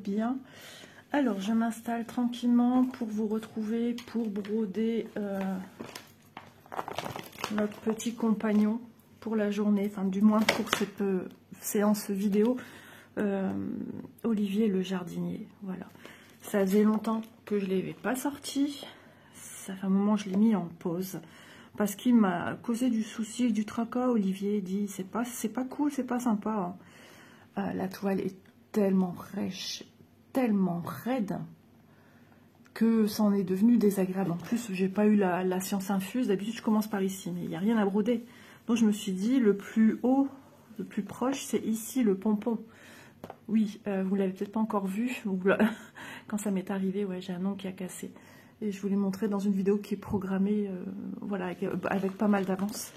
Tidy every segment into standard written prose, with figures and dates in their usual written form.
bien. Alors, je m'installe tranquillement pour vous retrouver, pour broder notre petit compagnon pour la journée, enfin du moins pour cette séance vidéo, Olivier le jardinier. Voilà. Ça faisait longtemps que je ne l'avais pas sorti, ça fait un moment que je l'ai mis en pause, parce qu'il m'a causé du souci, du tracas. Olivier dit, c'est pas cool, c'est pas sympa. La toile est tellement rêche, tellement raide, que ça en est devenu désagréable. En plus, j'ai pas eu la science infuse. D'habitude, je commence par ici, mais il n'y a rien à broder. Donc, je me suis dit, le plus haut, le plus proche, c'est ici, le pompon. Oui, vous l'avez peut-être pas encore vu. Quand ça m'est arrivé, ouais, j'ai un ongle qui a cassé. Et je vous l'ai montré dans une vidéo qui est programmée, voilà, avec pas mal d'avance.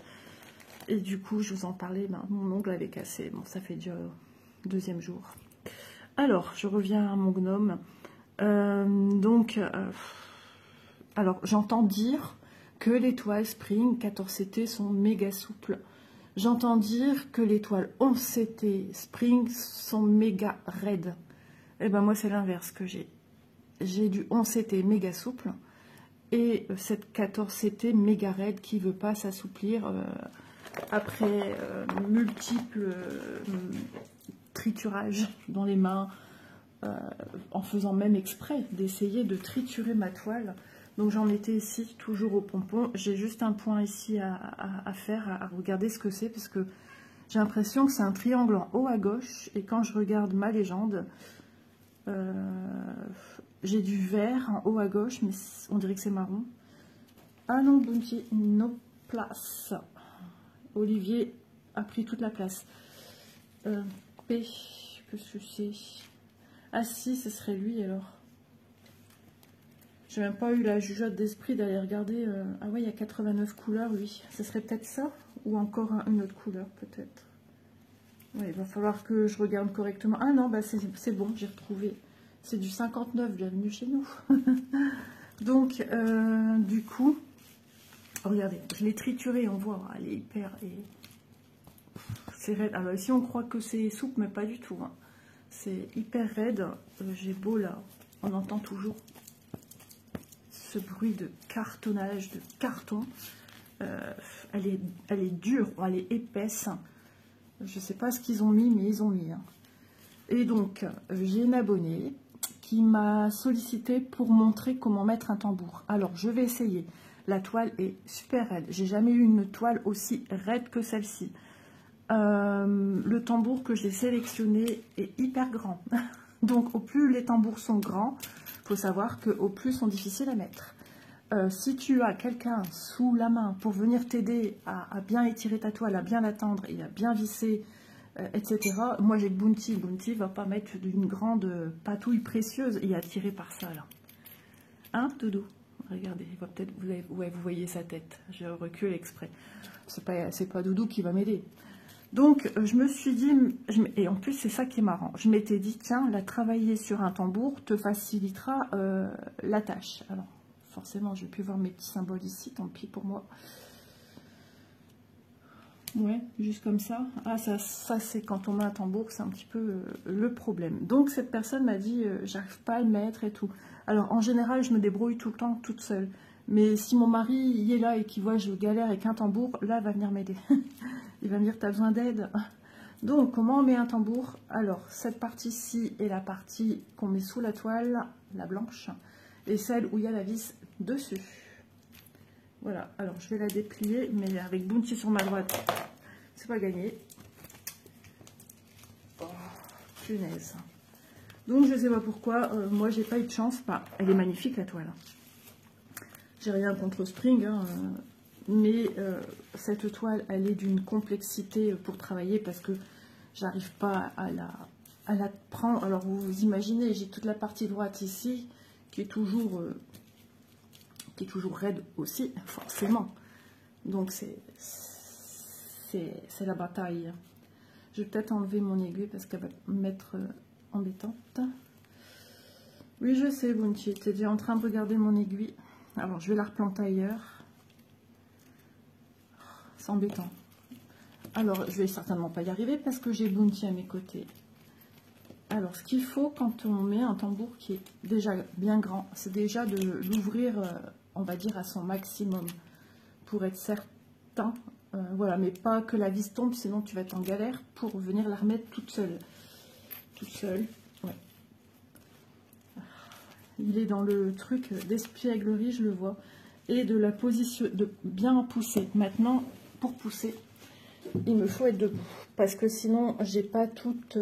Et du coup, je vous en parlais, ben, mon ongle avait cassé. Bon, ça fait déjà deuxième jour. Alors, je reviens à mon gnome. Alors, j'entends dire que les toiles Spring 14CT sont méga souples. J'entends dire que les toiles 11CT Spring sont méga raides. Et ben moi, c'est l'inverse que j'ai. J'ai du 11CT méga souple et cette 14CT méga raide qui ne veut pas s'assouplir après multiples triturages dans les mains, en faisant même exprès d'essayer de triturer ma toile. Donc j'en étais ici, toujours au pompon. J'ai juste un point ici à faire, à regarder ce que c'est, parce que j'ai l'impression que c'est un triangle en haut à gauche, et quand je regarde ma légende, j'ai du vert en haut à gauche, mais on dirait que c'est marron. Ah non, Bounty, no place. Olivier a pris toute la place. P, qu'est-ce que c'est? Ah si, ce serait lui alors. J'ai même pas eu la jugeote d'esprit d'aller regarder. Ah ouais, il y a 89 couleurs, lui. Ce serait peut-être ça, ou encore une autre couleur, peut-être. Ouais, il va falloir que je regarde correctement. Ah non, bah c'est bon, j'ai retrouvé. C'est du 59, bienvenue chez nous. Donc, du coup, regardez, je l'ai trituré, on voit, elle est hyper... C'est raide. Alors ici, on croit que c'est souple, mais pas du tout. Hein. C'est hyper raide. J'ai beau, là, on entend toujours ce bruit de cartonnage, de carton. Elle est dure, elle est épaisse. Je ne sais pas ce qu'ils ont mis, mais ils ont mis. Hein. Et donc, j'ai une abonnée qui m'a sollicité pour montrer comment mettre un tambour. Alors, je vais essayer. La toile est super raide. J'ai jamais eu une toile aussi raide que celle-ci. Le tambour que j'ai sélectionné est hyper grand. Donc, au plus les tambours sont grands, il faut savoir qu'au plus ils sont difficiles à mettre. Si tu as quelqu'un sous la main pour venir t'aider à bien étirer ta toile, à bien la tendre et à bien visser, etc. Moi j'ai Bounty. Bounty va pas mettre d'une grande patouille précieuse et attirer par ça là. Hein, Doudou? Regardez, il va peut-être, ouais, vous voyez sa tête. Je recule exprès. C'est pas Doudou qui va m'aider. Donc je me suis dit, et en plus c'est ça qui est marrant. Je m'étais dit tiens, la travailler sur un tambour te facilitera la tâche. Alors forcément, je vais plus voir mes petits symboles ici, tant pis pour moi. Ouais, juste comme ça. Ah, ça c'est quand on met un tambour, c'est un petit peu le problème. Donc, cette personne m'a dit, j'arrive pas à le mettre et tout. Alors, en général, je me débrouille tout le temps toute seule. Mais si mon mari y est là et qu'il voit que je galère avec un tambour, là, il va venir m'aider. Il va me dire, t'as besoin d'aide? Donc, comment on met un tambour? Alors, cette partie-ci est la partie qu'on met sous la toile, la blanche, et celle où il y a la vis dessus. Voilà, alors je vais la déplier, mais avec Bounty sur ma droite, c'est pas gagné. Oh, punaise. Donc je sais pas pourquoi, moi j'ai pas eu de chance. Bah, elle est magnifique la toile. J'ai rien contre Spring, hein, mais cette toile, elle est d'une complexité pour travailler parce que j'arrive pas à la prendre. Alors vous imaginez, j'ai toute la partie droite ici qui est toujours raide aussi, forcément. Donc c'est la bataille. Je vais peut-être enlever mon aiguille parce qu'elle va m'être embêtante. Oui, je sais, Bounty, tu es déjà en train de regarder mon aiguille. Alors, je vais la replanter ailleurs. C'est embêtant. Alors, je vais certainement pas y arriver parce que j'ai Bounty à mes côtés. Alors, ce qu'il faut quand on met un tambour qui est déjà bien grand, c'est déjà de l'ouvrir, on va dire, à son maximum, pour être certain. Voilà, mais pas que la vis tombe, sinon tu vas être en galère pour venir la remettre toute seule. Toute seule, ouais. Il est dans le truc d'espièglerie, je le vois. Et de la position, de bien pousser. Maintenant, pour pousser, il me faut être debout. Parce que sinon, j'ai pas toute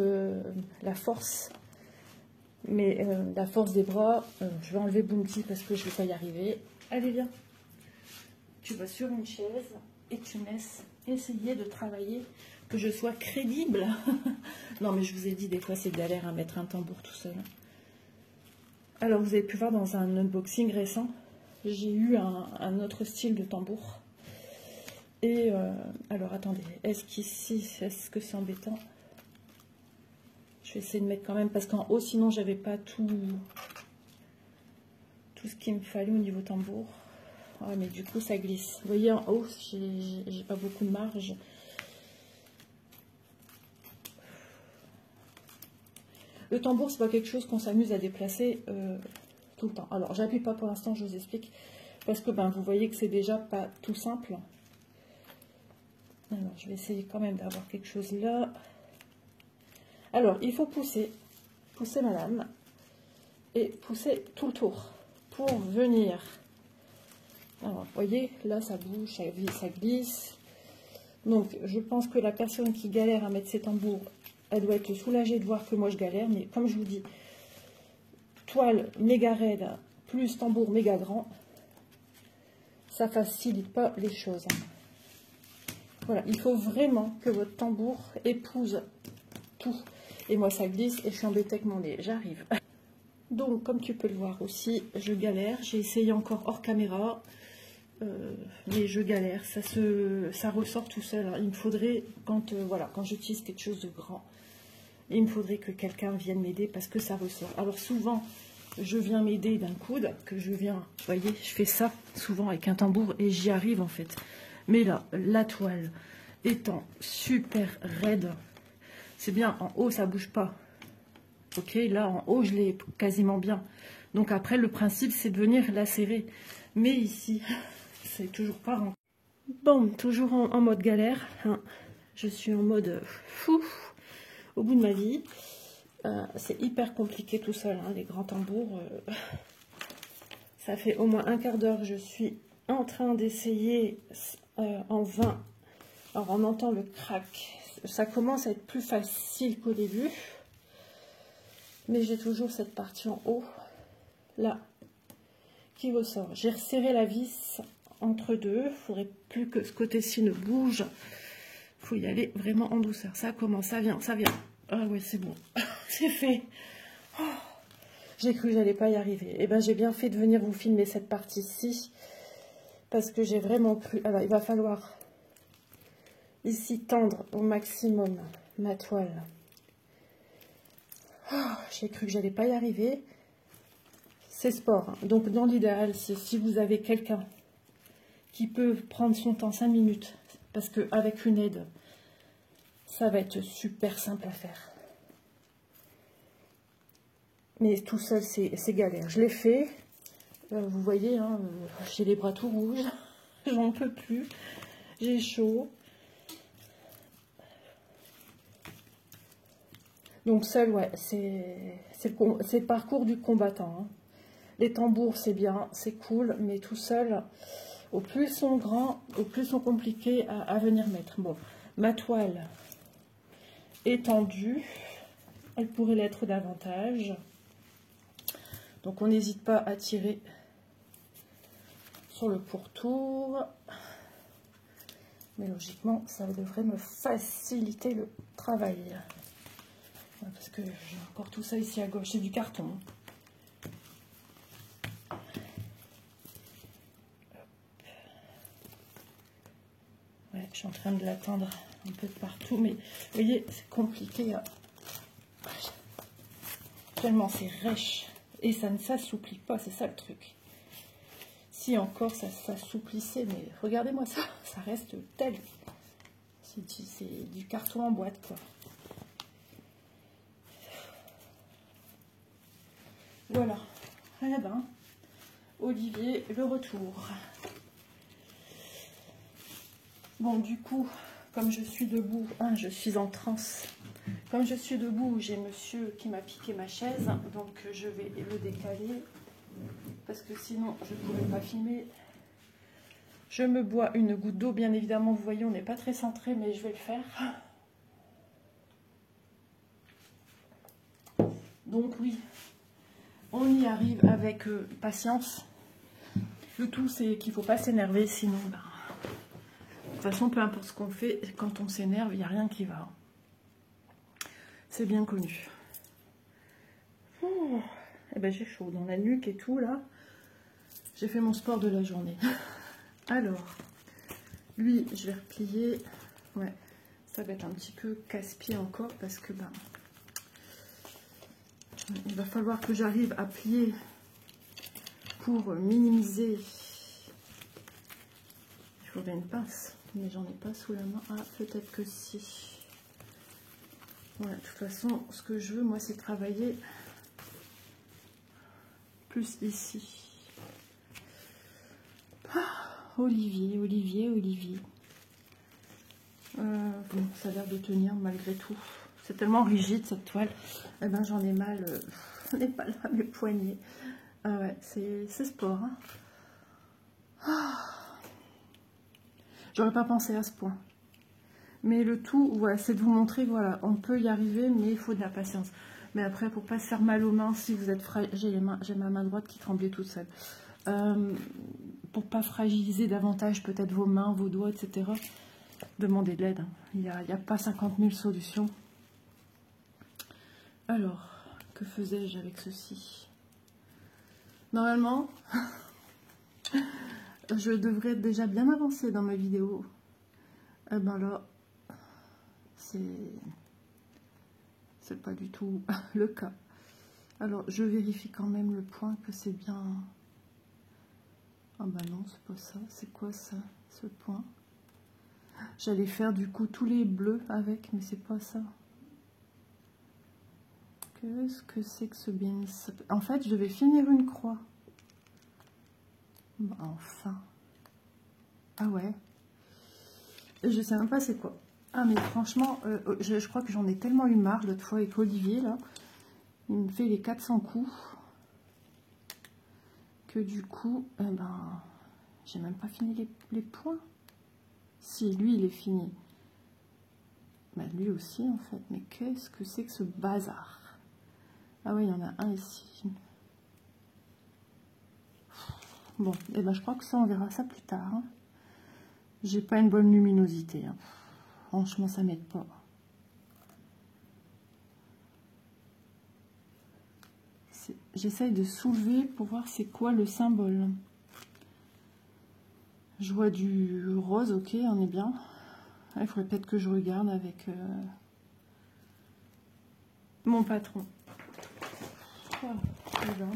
la force. Mais la force des bras, je vais enlever Bounty parce que je vais pas y arriver. Allez, viens. Tu vas sur une chaise et tu me laisses essayer de travailler, que je sois crédible. Non, mais je vous ai dit, des fois, c'est galère à mettre un tambour tout seul. Alors, vous avez pu voir dans un unboxing récent, j'ai eu un autre style de tambour. Et, alors, attendez, est-ce qu'ici, est-ce que c'est embêtant? Je vais essayer de mettre quand même, parce qu'en haut, sinon, j'avais pas tout ce qu'il me fallait au niveau tambour. Ah, mais du coup, ça glisse. Vous voyez, en haut, j'ai pas beaucoup de marge. Le tambour, c'est pas quelque chose qu'on s'amuse à déplacer tout le temps. Alors, j'appuie pas pour l'instant, je vous explique. Parce que, vous voyez que c'est déjà pas tout simple. Alors, je vais essayer quand même d'avoir quelque chose là. Alors, il faut pousser. Pousser, madame. Et pousser tout le tour. Pour venir... Alors, vous voyez, là, ça bouge, ça glisse. Donc, je pense que la personne qui galère à mettre ses tambours, elle doit être soulagée de voir que moi, je galère. Mais comme je vous dis, toile méga raide, plus tambour méga grand, ça facilite pas les choses. Voilà, il faut vraiment que votre tambour épouse tout. Et moi, ça glisse et je suis embêtée avec mon nez. J'arrive. Donc, comme tu peux le voir aussi, je galère. J'ai essayé encore hors caméra. Mais je galère, ça ressort tout seul. Il me faudrait, quand j'utilise quelque chose de grand, il me faudrait que quelqu'un vienne m'aider parce que ça ressort. Alors souvent, je viens m'aider d'un coude, vous voyez, je fais ça souvent avec un tambour et j'y arrive en fait. Mais là, la toile étant super raide, c'est bien, en haut ça bouge pas. Ok, là en haut je l'ai quasiment bien. Donc après, le principe c'est de venir la serrer. Mais ici... c'est toujours pas rentable. Bon, toujours en mode galère. Hein. Je suis en mode fou au bout de ma vie. C'est hyper compliqué tout seul, hein, les grands tambours. Ça fait au moins un quart d'heure. Je suis en train d'essayer en vain. Alors, on entend le crack. Ça commence à être plus facile qu'au début. Mais j'ai toujours cette partie en haut, là, qui ressort. J'ai resserré la vis entre deux, il ne faudrait plus que ce côté-ci ne bouge. Il faut y aller vraiment en douceur. Ça commence, ça vient, ça vient. Ah ouais, c'est bon, c'est fait. Oh, j'ai cru que j'allais pas y arriver. Et ben j'ai bien fait de venir vous filmer cette partie-ci parce que j'ai vraiment cru. Alors il va falloir ici tendre au maximum ma toile. Oh, j'ai cru que j'allais pas y arriver. C'est sport. Hein. Donc dans l'idéal, si vous avez quelqu'un qui peut prendre son temps 5 minutes, parce qu'avec une aide, ça va être super simple à faire. Mais tout seul, c'est galère. Je l'ai fait, vous voyez, hein, j'ai les bras tout rouges, j'en peux plus, j'ai chaud. Donc seul, ouais, c'est le parcours du combattant. Hein. Les tambours, c'est bien, c'est cool, mais tout seul... Au plus ils sont grands, au plus ils sont compliqués à venir mettre. Bon, ma toile est tendue. Elle pourrait l'être davantage. Donc on n'hésite pas à tirer sur le pourtour. Mais logiquement, ça devrait me faciliter le travail. Parce que j'ai encore tout ça ici à gauche. C'est du carton. Ouais, je suis en train de l'attendre un peu de partout, mais vous voyez, c'est compliqué. Tellement c'est rêche et ça ne s'assouplit pas, c'est ça le truc. Si encore ça s'assouplissait, mais regardez-moi ça, ça reste tel. C'est du carton en boîte, quoi. Voilà, raide, hein. Olivier, le retour. Bon, du coup, comme je suis debout, hein, je suis en transe. Comme je suis debout, j'ai monsieur qui m'a piqué ma chaise, donc je vais le décaler, parce que sinon je ne pourrais pas filmer. Je me bois une goutte d'eau, bien évidemment, vous voyez, on n'est pas très centré, mais je vais le faire. Donc oui, on y arrive avec patience. Le tout, c'est qu'il ne faut pas s'énerver, sinon, ben, de toute façon, peu importe ce qu'on fait, quand on s'énerve, il n'y a rien qui va. C'est bien connu. Oh, eh ben, j'ai chaud dans la nuque et tout, là. J'ai fait mon sport de la journée. Alors, lui, je vais replier. Ouais, ça va être un petit peu casse-pied encore, parce que, ben, il va falloir que j'arrive à plier pour minimiser. Il faudrait une pince, mais j'en ai pas sous la main. Ah, peut-être que si. Voilà, de toute façon, ce que je veux, moi, c'est travailler plus ici. Ah, Olivier. Bon, ça a l'air de tenir malgré tout. C'est tellement rigide, cette toile. Eh ben, j'en ai mal. J'en ai mal à mes poignets. Ah ouais, c'est sport. Hein. Ah. J'aurais pas pensé à ce point. Mais le tout, voilà, c'est de vous montrer, voilà, on peut y arriver, mais il faut de la patience. Mais après, pour pas se faire mal aux mains, si vous êtes fragile, j'ai ma main droite qui tremblait toute seule. Pour pas fragiliser davantage peut-être vos mains, vos doigts, etc., demandez de l'aide. Il n'y a pas 50 000 solutions. Alors, que faisais-je avec ceci? Normalement, je devrais être déjà bien avancée dans ma vidéo. Eh ben là, c'est pas du tout le cas. Alors, je vérifie quand même le point que c'est bien. Ah bah non, c'est pas ça. C'est quoi ça, ce point? J'allais faire du coup tous les bleus avec, mais c'est pas ça. Qu'est-ce que c'est que ce bien? En fait, je vais finir une croix. Bah, enfin. Ah ouais. Et je sais même pas c'est quoi. Ah mais franchement, je crois que j'en ai tellement eu marre l'autre fois avec Olivier, là. Il me fait les 400 coups. Que du coup, eh ben, j'ai même pas fini les points. Si, lui, il est fini. Bah, lui aussi, en fait. Mais qu'est-ce que c'est que ce bazar? Ah oui, il y en a un ici. Bon, eh ben, je crois que ça, on verra ça plus tard. Hein. J'ai pas une bonne luminosité. Hein. Franchement, ça m'aide pas. J'essaye de soulever pour voir c'est quoi le symbole. Je vois du rose, ok, on est bien. Il faudrait peut-être que je regarde avec mon patron. Voilà.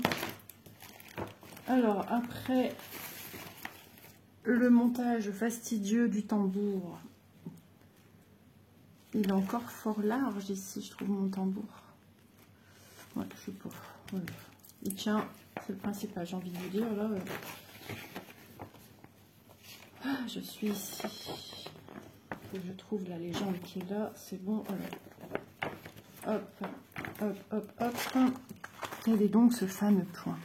Alors, après le montage fastidieux du tambour, il est encore fort large ici, je trouve, mon tambour. Ouais, je sais pas. Voilà. Il tient, c'est le principal, j'ai envie de vous dire. Là, je suis ici. Faut que je trouve la légende qui est là. C'est bon. Voilà. Hop, hop, hop, hop. Quel est donc ce fameux point?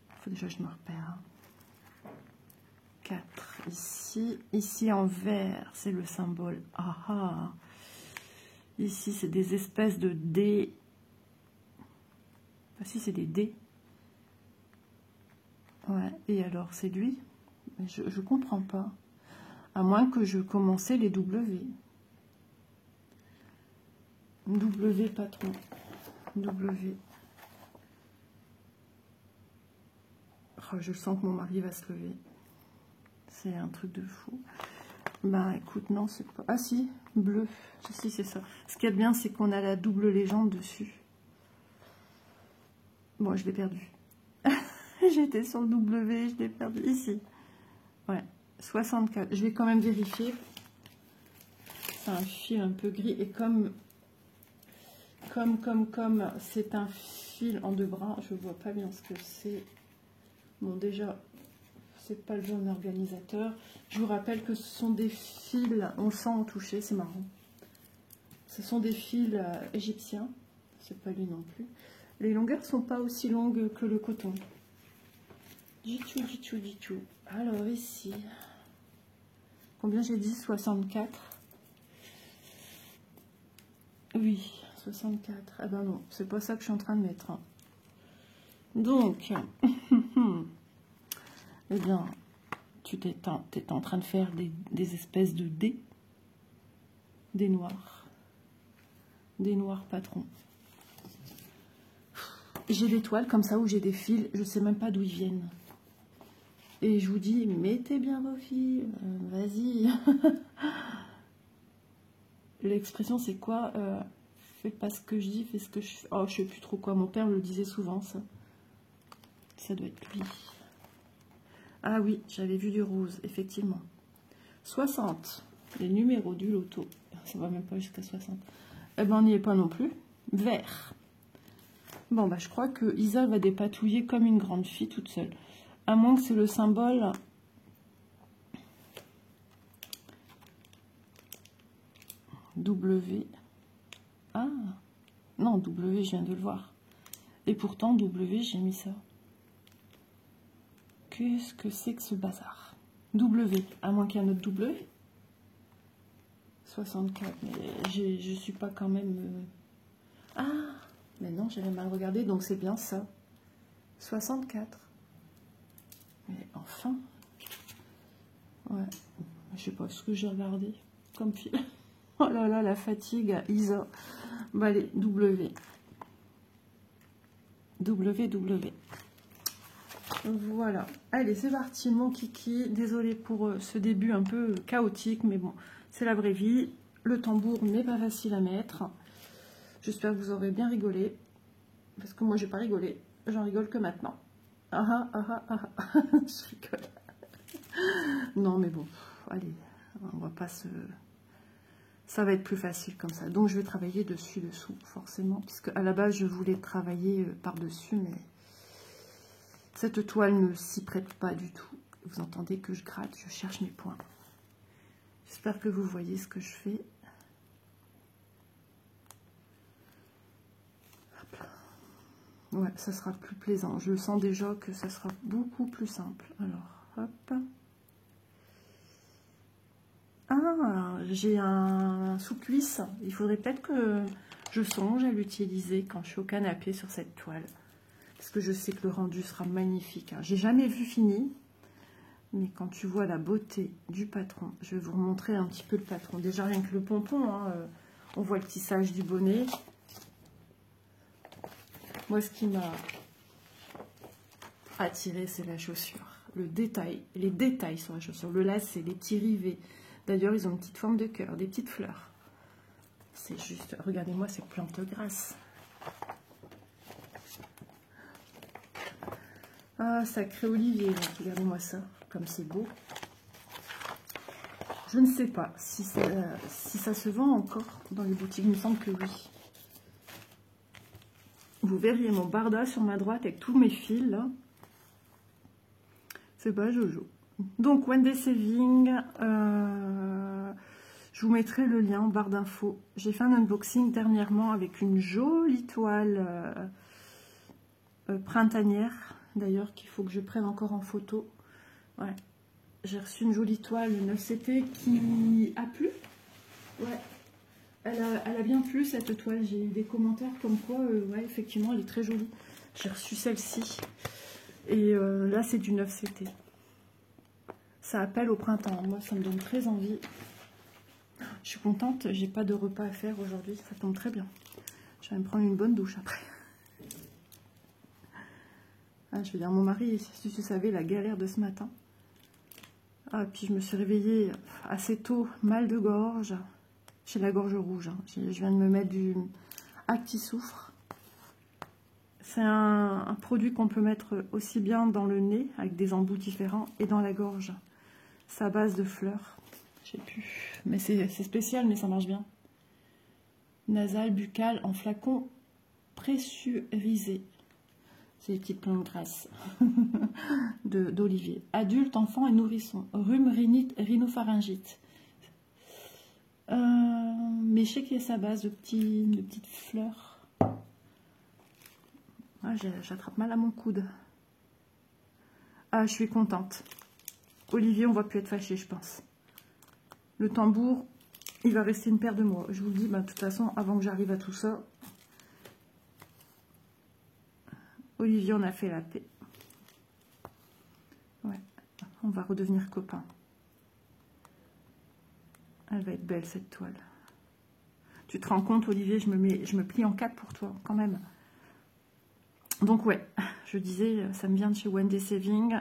Il faut déjà que je me repère. 4 ici. Ici en vert, c'est le symbole. Ah ah. Ici, c'est des espèces de dés. Ah si, c'est des dés. Ouais, et alors, c'est lui? Je comprends pas. À moins que je commençais les W. W, patron. W. Oh, je sens que mon mari va se lever. C'est un truc de fou. Bah écoute, non, c'est pas... Ah si, bleu. Si, c'est ça. Ce qu'il y a de bien, c'est qu'on a la double légende dessus. Bon, je l'ai perdu. J'étais sur le W, je l'ai perdu. Ici. Ouais, 64. Je vais quand même vérifier. C'est un fil un peu gris. Et comme c'est un fil en 2 brins. Je vois pas bien ce que c'est. Bon, déjà, c'est pas le jaune organisateur. Je vous rappelle que ce sont des fils, on le sent au toucher, c'est marrant. Ce sont des fils égyptiens. C'est pas lui non plus. Les longueurs sont pas aussi longues que le coton. Du tout. Alors ici, combien j'ai dit? 64. Oui, 64. Ah ben non, c'est pas ça que je suis en train de mettre. Donc, eh bien, tu t'es en train de faire des espèces de dés. Des noirs. Des noirs patrons. J'ai des toiles comme ça où j'ai des fils, je sais même pas d'où ils viennent. Et je vous dis, mettez bien vos fils, vas-y. L'expression c'est quoi? Fais pas ce que je dis, fais ce que je fais. Oh, je sais plus trop quoi, mon père le disait souvent ça. Ça doit être lui. Ah oui, j'avais vu du rose, effectivement. 60, les numéros du loto. Ça va même pas jusqu'à 60. Eh ben on n'y est pas non plus. Vert. Bon, bah je crois que Isa va dépatouiller comme une grande fille toute seule. À moins que c'est le symbole... W. Ah, non, W, je viens de le voir. Et pourtant, W, j'ai mis ça. Qu'est-ce que c'est que ce bazar? W, à moins qu'il y ait un autre W. 64, mais je suis pas quand même... Ah, mais non, j'avais mal regardé, donc c'est bien ça. 64. Mais enfin... Ouais, je sais pas ce que j'ai regardé comme fil. Oh là là, la fatigue à Isa. Bah allez, W. Voilà. Allez, c'est parti, mon kiki. Désolée pour ce début un peu chaotique, mais bon, c'est la vraie vie. Le tambour n'est pas facile à mettre. J'espère que vous aurez bien rigolé. Parce que moi, j'ai pas rigolé. J'en rigole que maintenant. Ah ah ah ah ah. Je rigole. Non, mais bon, allez, on va pas se... Ça va être plus facile comme ça. Donc, je vais travailler dessus-dessous, forcément. Puisque à la base, je voulais travailler par-dessus, mais cette toile ne s'y prête pas du tout. Vous entendez que je gratte, je cherche mes points. J'espère que vous voyez ce que je fais. Hop là. Ouais, ça sera plus plaisant. Je sens déjà que ça sera beaucoup plus simple. Alors, hop. Ah, j'ai un sous-cuisse. Il faudrait peut-être que je songe à l'utiliser quand je suis au canapé sur cette toile. Parce que je sais que le rendu sera magnifique. J'ai jamais vu fini. Mais quand tu vois la beauté du patron, je vais vous remontrer un petit peu le patron. Déjà rien que le pompon, hein, on voit le tissage du bonnet. Moi, ce qui m'a attiré, c'est la chaussure. Le détail, les détails sur la chaussure. Le lacet, les petits rivets. D'ailleurs, ils ont une petite forme de cœur, des petites fleurs. C'est juste, regardez-moi ces plantes grasses. Ah, sacré Olivier, regardez-moi ça, comme c'est beau. Je ne sais pas si ça se vend encore dans les boutiques, il me semble que oui. Vous verriez mon barda sur ma droite avec tous mes fils, là. C'est pas Jojo. Donc, Wendy Saving, je vous mettrai le lien en barre d'infos. J'ai fait un unboxing dernièrement avec une jolie toile printanière, d'ailleurs, qu'il faut que je prenne encore en photo. Ouais, j'ai reçu une jolie toile 9CT qui a plu. Ouais, elle a bien plu cette toile. J'ai eu des commentaires comme quoi, ouais, effectivement, elle est très jolie. J'ai reçu celle-ci. Et là, c'est du 9CT. Ça appelle au printemps. Moi, ça me donne très envie. Je suis contente, j'ai pas de repas à faire aujourd'hui. Ça tombe très bien. Je vais me prendre une bonne douche après. Ah, je vais dire à mon mari, si tu savais la galère de ce matin. Ah, puis je me suis réveillée assez tôt, mal de gorge. J'ai la gorge rouge. Hein. Je viens de me mettre du Actisoufre. C'est un produit qu'on peut mettre aussi bien dans le nez, avec des embouts différents, et dans la gorge. C'est à base de fleurs. Je sais plus. Mais c'est spécial, mais ça marche bien. Nasal, buccal, en flacon pressurisé. C'est les petites plantes grasses d'Olivier. Adulte, enfant et nourrisson. Rhume, rhinite, rhinopharyngite. Mais je sais qu'il y a sa base de petites fleurs. Ah, j'attrape mal à mon coude. Ah, je suis contente. Olivier, on va plus être fâché, je pense. Le tambour, il va rester une paire de mois. Je vous le dis, bah, de toute façon, avant que j'arrive à tout ça, Olivier, on a fait la paix. Ouais, on va redevenir copains. Elle va être belle, cette toile. Tu te rends compte, Olivier, je me plie en quatre pour toi, quand même. Donc, ouais, je disais, ça me vient de chez One Day Saving.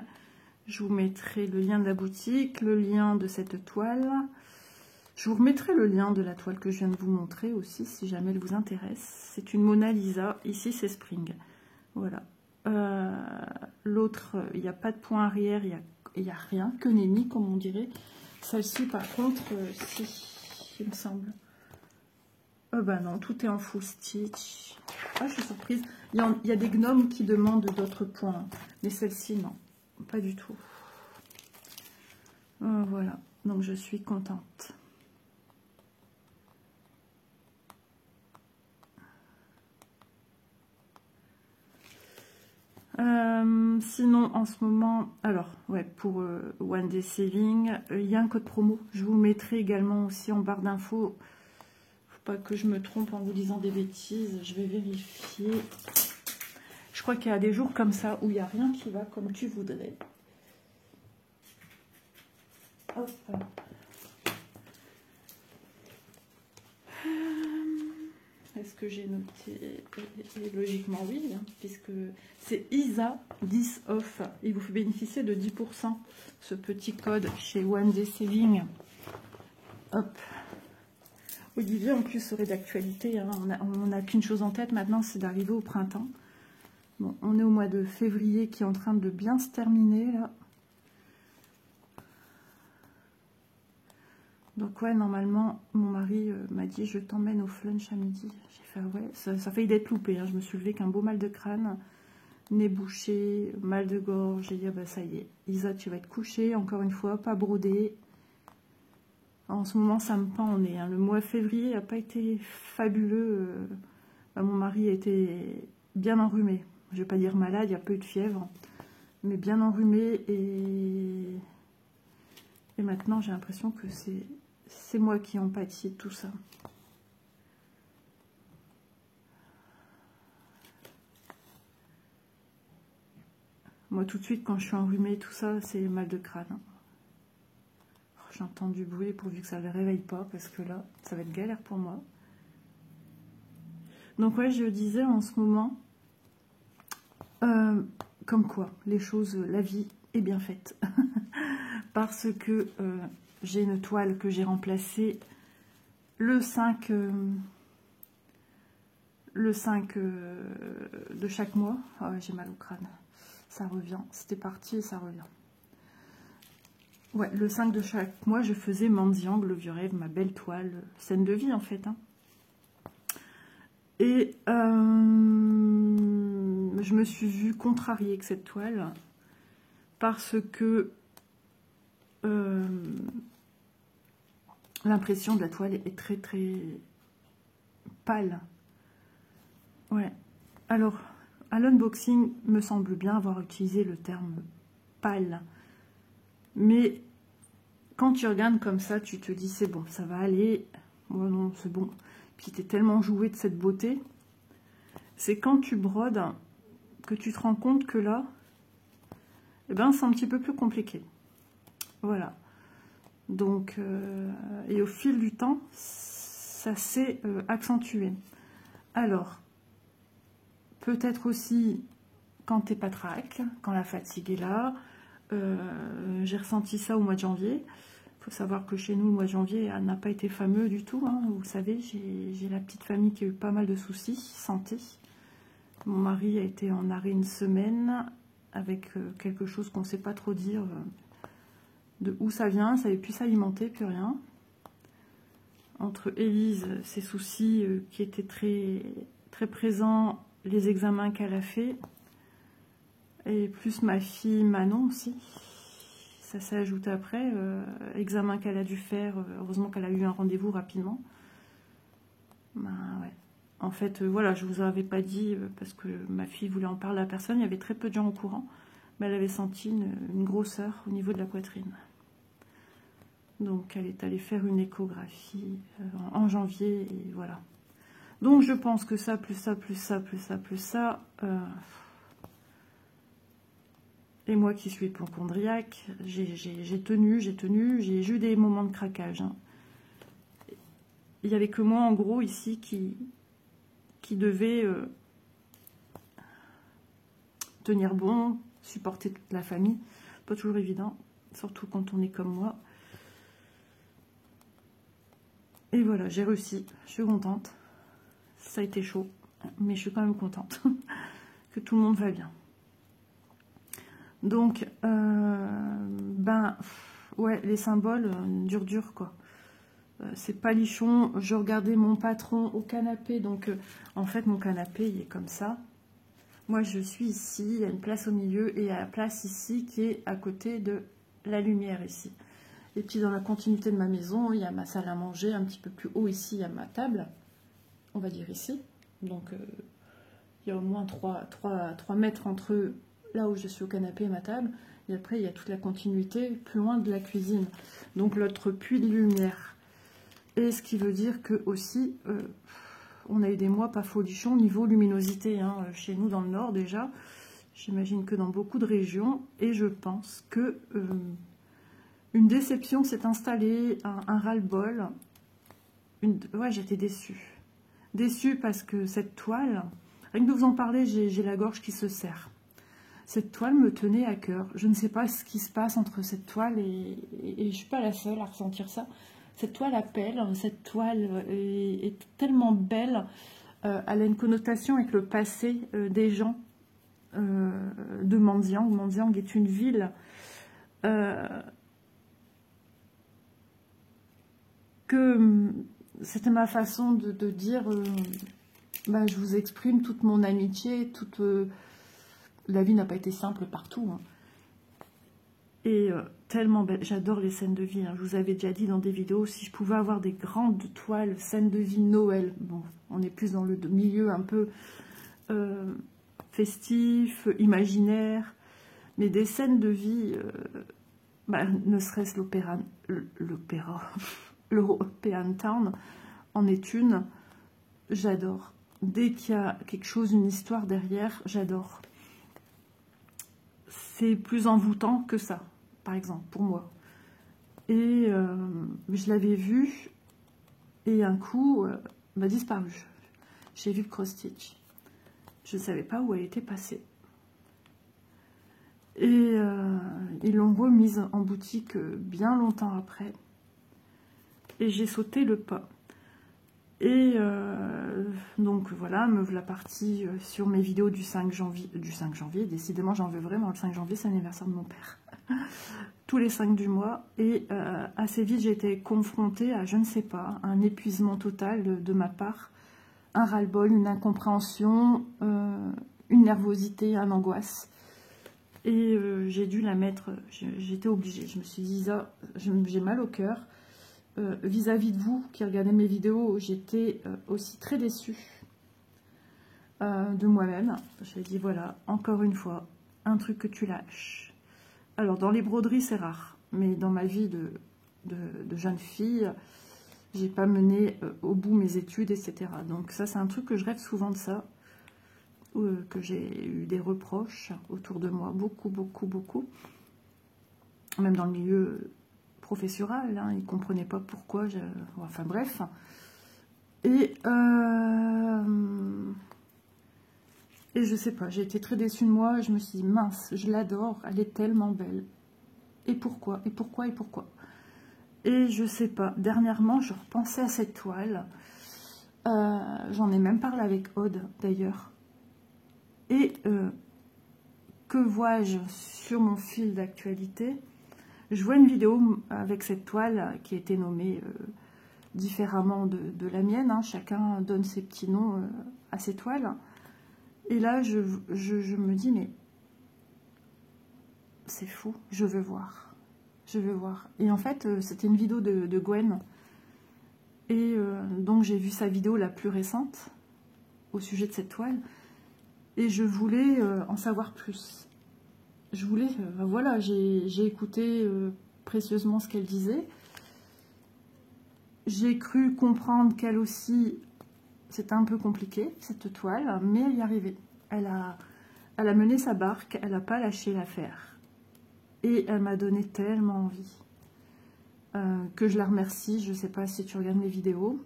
Je vous mettrai le lien de la boutique, le lien de cette toile. Je vous remettrai le lien de la toile que je viens de vous montrer aussi, si jamais elle vous intéresse. C'est une Mona Lisa. Ici, c'est Spring. Voilà. L'autre, il n'y a pas de point arrière, il n'y a rien, que nenni, comme on dirait. Celle-ci, par contre, si, il me semble. Oh bah non, tout est en full stitch. Ah, je suis surprise. Il y a des gnomes qui demandent d'autres points. Mais celle-ci, non. Pas du tout. Voilà. Donc, je suis contente. Sinon, en ce moment, alors, ouais, pour One Day Saving, il y a un code promo. Je vous mettrai également aussi en barre d'infos. Faut pas que je me trompe en vous disant des bêtises. Je vais vérifier. Je crois qu'il y a des jours comme ça où il n'y a rien qui va comme tu voudrais. Hop. Est-ce que j'ai noté? Et logiquement oui, hein, puisque c'est ISA 10 off. Il vous fait bénéficier de 10%, ce petit code chez One Day Saving. Hop. Olivier, en plus, serait d'actualité. Hein. On n'a qu'une chose en tête maintenant, c'est d'arriver au printemps. Bon, on est au mois de février qui est en train de bien se terminer, là. Donc ouais, normalement, mon mari m'a dit, je t'emmène au flunch à midi. J'ai fait, ouais, ça a failli d'être loupé. Hein. Je me suis levée avec un beau mal de crâne, nez bouché, mal de gorge. J'ai dit, ah bah ça y est, Isa, tu vas être couchée, encore une fois, pas brodée. En ce moment, ça me pend au nez. Hein. Le mois de février n'a pas été fabuleux. Bah, mon mari a été bien enrhumé. Je ne vais pas dire malade, il y a peu de fièvre, mais bien enrhumé. Et maintenant, j'ai l'impression que c'est moi qui en pâtis de tout ça. Moi, tout de suite, quand je suis enrhumée, tout ça, c'est mal de crâne. Oh, j'entends du bruit pourvu que ça ne le réveille pas, parce que là, ça va être galère pour moi. Donc ouais, je disais en ce moment, comme quoi, les choses, la vie est bien faite. Parce que j'ai une toile que j'ai remplacée le 5 de chaque mois. Ah ouais, j'ai mal au crâne. Ça revient. C'était parti et ça revient. Ouais, le 5 de chaque mois, je faisais Mendiangle, le vieux rêve, ma belle toile. Scène de vie, en fait. Hein. Et je me suis vue contrariée avec cette toile. Parce que l'impression de la toile est très, très pâle. Ouais. Alors, à l'unboxing, me semble bien avoir utilisé le terme pâle. Mais quand tu regardes comme ça, tu te dis c'est bon, ça va aller. Oh non, c'est bon. Puis tu es tellement joué de cette beauté. C'est quand tu brodes que tu te rends compte que là, eh ben, c'est un petit peu plus compliqué. Voilà. Donc, et au fil du temps, ça s'est accentué. Alors, peut-être aussi quand t'es pas trac, quand la fatigue est là. J'ai ressenti ça au mois de janvier. Il faut savoir que chez nous, le mois de janvier n'a pas été fameux du tout. Hein. Vous savez, j'ai la petite famille qui a eu pas mal de soucis, santé. Mon mari a été en arrêt une semaine avec quelque chose qu'on ne sait pas trop dire de où ça vient. Ça ne savait plus s'alimenter, plus rien. Entre Élise, ses soucis qui étaient très, très présents, les examens qu'elle a fait. Et plus ma fille Manon aussi. Ça s'est ajouté après. Examen qu'elle a dû faire. Heureusement qu'elle a eu un rendez-vous rapidement. Ben, ouais. En fait, voilà, je vous avais pas dit, parce que ma fille voulait en parler à personne. Il y avait très peu de gens au courant. Mais elle avait senti une grosseur au niveau de la poitrine. Donc elle est allée faire une échographie en janvier. Et voilà. Donc je pense que ça, plus ça, plus ça, plus ça, plus ça... Et moi qui suis hypochondriaque, j'ai tenu, j'ai eu des moments de craquage. Hein. Il n'y avait que moi, en gros, ici, qui devait tenir bon, supporter toute la famille. Pas toujours évident, surtout quand on est comme moi. Et voilà, j'ai réussi, je suis contente. Ça a été chaud, mais je suis quand même contente que tout le monde va bien. Donc, ben, ouais, les symboles, dur, quoi. C'est palichon. Je regardais mon patron au canapé. Donc, en fait, mon canapé, il est comme ça. Moi, je suis ici. Il y a une place au milieu. Et il y a la place ici qui est à côté de la lumière ici. Et puis, dans la continuité de ma maison, il y a ma salle à manger. Un petit peu plus haut ici, il y a ma table. On va dire ici. Donc, il y a au moins 3 mètres entre là où je suis au canapé et ma table. Et après, il y a toute la continuité plus loin de la cuisine. Donc, l'autre puits de lumière. Et ce qui veut dire que aussi, on a eu des mois pas folichons niveau luminosité. Hein, chez nous, dans le Nord, déjà. J'imagine que dans beaucoup de régions. Et je pense que une déception s'est installée, un ras-le-bol. Ouais, j'étais déçue. Déçue parce que cette toile, rien que de vous en parler, j'ai la gorge qui se serre. Cette toile me tenait à cœur. Je ne sais pas ce qui se passe entre cette toile et je ne suis pas la seule à ressentir ça. Cette toile appelle, cette toile est tellement belle. Elle a une connotation avec le passé des gens de Mandiang. Mandiang est une ville que c'était ma façon de dire ben, je vous exprime toute mon amitié, toute... la vie n'a pas été simple partout. Hein. Et tellement belle. J'adore les scènes de vie. Hein. Je vous avais déjà dit dans des vidéos, si je pouvais avoir des grandes toiles, scènes de vie Noël. Bon, on est plus dans le milieu un peu festif, imaginaire. Mais des scènes de vie, bah, ne serait-ce l'European Town en est une. J'adore. Dès qu'il y a quelque chose, une histoire derrière, j'adore. C'est plus envoûtant que ça, par exemple, pour moi. Et je l'avais vu, et un coup, m'a disparu. J'ai vu le cross-stitch. Je ne savais pas où elle était passée. Et ils l'ont remise en boutique bien longtemps après. Et j'ai sauté le pas. Et donc voilà, me voilà partie sur mes vidéos du 5 janvier. Décidément, j'en veux vraiment. Le 5 janvier, c'est l'anniversaire de mon père. Tous les 5 du mois. Et assez vite, j'ai été confrontée à, je ne sais pas, un épuisement total de ma part. Un ras-le-bol, une incompréhension, une nervosité, une angoisse. Et j'ai dû la mettre, j'étais obligée. Je me suis dit, ça, j'ai mal au cœur. Vis-à-vis de vous qui regardez mes vidéos, j'étais aussi très déçue de moi-même. J'ai dit, voilà, encore une fois, un truc que tu lâches. Alors, dans les broderies, c'est rare. Mais dans ma vie de jeune fille, j'ai pas mené au bout mes études, etc. Donc ça, c'est un truc que je rêve souvent de ça. Que j'ai eu des reproches autour de moi. Beaucoup. Même dans le milieu... professoral, hein, ils ne comprenaient pas pourquoi, enfin bref. Et je sais pas, j'ai été très déçue de moi, je me suis dit, mince, je l'adore, elle est tellement belle. Et pourquoi, et pourquoi, et pourquoi? Et je sais pas, dernièrement, je repensais à cette toile, j'en ai même parlé avec Aude, d'ailleurs. Et que vois-je sur mon fil d'actualité? Je vois une vidéo avec cette toile qui a été nommée différemment de la mienne. Hein. Chacun donne ses petits noms à ses toiles. Et là, je me dis, mais c'est fou, je veux voir. Je veux voir. Et en fait, c'était une vidéo de Gwen. Et donc j'ai vu sa vidéo la plus récente au sujet de cette toile. Et je voulais en savoir plus. Je voulais, voilà, j'ai écouté précieusement ce qu'elle disait. J'ai cru comprendre qu'elle aussi, c'était un peu compliqué, cette toile, mais elle y arrivait. Elle a mené sa barque, elle n'a pas lâché l'affaire. Et elle m'a donné tellement envie que je la remercie. Je ne sais pas si tu regardes mes vidéos,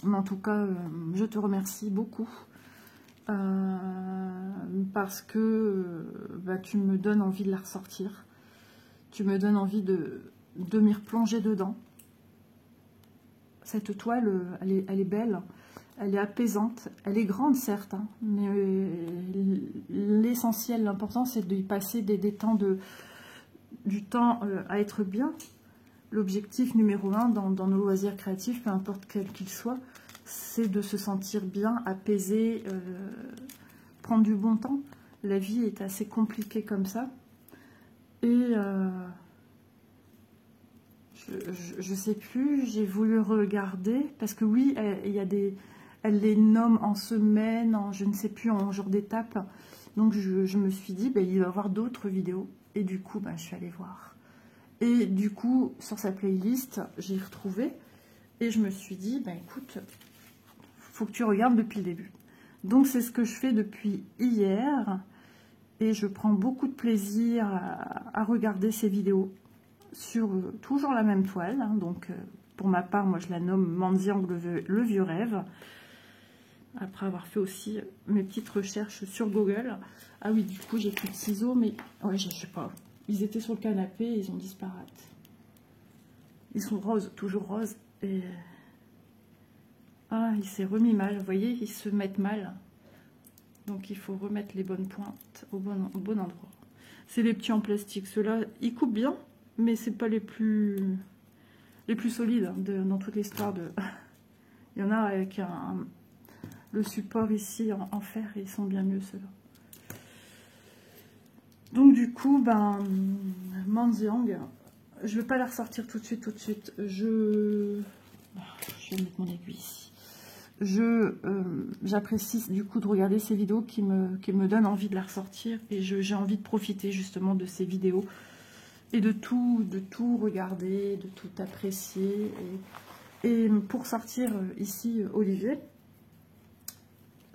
mais en tout cas, je te remercie beaucoup parce que tu me donnes envie de la ressortir. Tu me donnes envie de m'y replonger dedans. Cette toile, elle est belle, elle est apaisante, elle est grande certes, hein, mais l'essentiel, l'important c'est d'y passer du temps à être bien. L'objectif numéro 1 dans nos loisirs créatifs, peu importe quel qu'il soit, c'est de se sentir bien, apaisé, prendre du bon temps. La vie est assez compliquée comme ça. Et je sais plus, j'ai voulu regarder, parce que oui, elle les nomme en semaines, en je ne sais plus, en genre d'étapes. Donc je me suis dit, il va y avoir d'autres vidéos. Et du coup, je suis allée voir. Et du coup, sur sa playlist, j'ai retrouvé. Et je me suis dit, écoute, faut que tu regardes depuis le début. Donc c'est ce que je fais depuis hier. Et je prends beaucoup de plaisir à regarder ces vidéos sur toujours la même toile. Hein. Donc pour ma part, moi je la nomme Mendiang le vieux rêve. Après avoir fait aussi mes petites recherches sur Google. Ah oui, du coup j'ai plus de ciseaux, mais ouais, je sais pas. Ils étaient sur le canapé et ils ont disparu. Ils sont roses, toujours roses. Et ah, il s'est remis mal. Vous voyez, ils se mettent mal. Donc il faut remettre les bonnes pointes au bon endroit. C'est les petits en plastique. Ceux-là, ils coupent bien, mais c'est pas les plus solides hein, dans toute l'histoire de. Il y en a avec le support ici en fer, et ils sont bien mieux ceux-là. Donc du coup, Mendiang, je ne vais pas la ressortir tout de suite. Je vais mettre mon aiguille ici. J'apprécie du coup de regarder ces vidéos qui me donnent envie de la ressortir. Et j'ai envie de profiter justement de ces vidéos. Et de tout regarder, de tout apprécier. Et pour sortir ici, Olivier,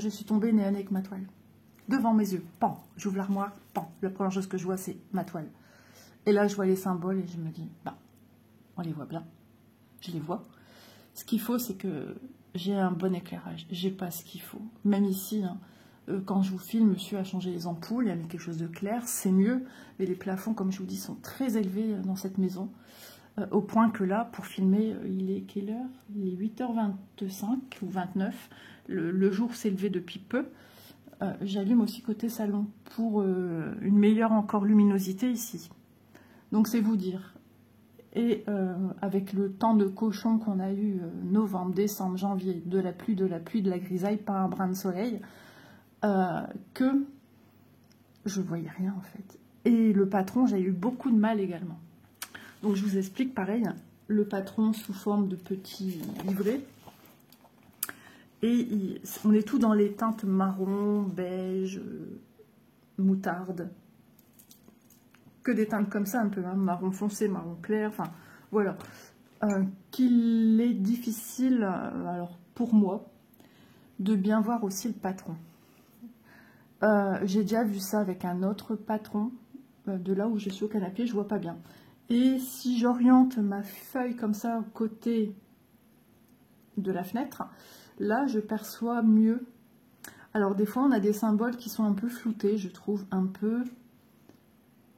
je suis tombée nez à nez avec ma toile. Devant mes yeux, pan, j'ouvre l'armoire, pan. La première chose que je vois, c'est ma toile. Et là, je vois les symboles et je me dis, on les voit bien. Je les vois. Ce qu'il faut, c'est que j'ai un bon éclairage. J'ai pas ce qu'il faut. Même ici, hein, quand je vous filme, monsieur a changé les ampoules, il a mis quelque chose de clair, c'est mieux. Mais les plafonds, comme je vous dis, sont très élevés dans cette maison. Au point que là, pour filmer, il est quelle heure? Il est 8h25 ou 29. Le jour s'est levé depuis peu. J'allume aussi côté salon pour une meilleure encore luminosité ici. Donc c'est vous dire. Et avec le temps de cochon qu'on a eu novembre, décembre, janvier, de la pluie, de la grisaille, pas un brin de soleil, que je voyais rien en fait. Et le patron, j'ai eu beaucoup de mal également. Donc je vous explique pareil, le patron sous forme de petits livrets. Et on est tout dans les teintes marron, beige, moutarde. Que des teintes comme ça un peu, hein, marron foncé, marron clair, enfin voilà. Qu'il est difficile, alors pour moi, de bien voir aussi le patron. J'ai déjà vu ça avec un autre patron, de là où je suis au canapé, je vois pas bien. Et si j'oriente ma feuille comme ça au côté de la fenêtre, là je perçois mieux. Alors des fois on a des symboles qui sont un peu floutés, je trouve, un peu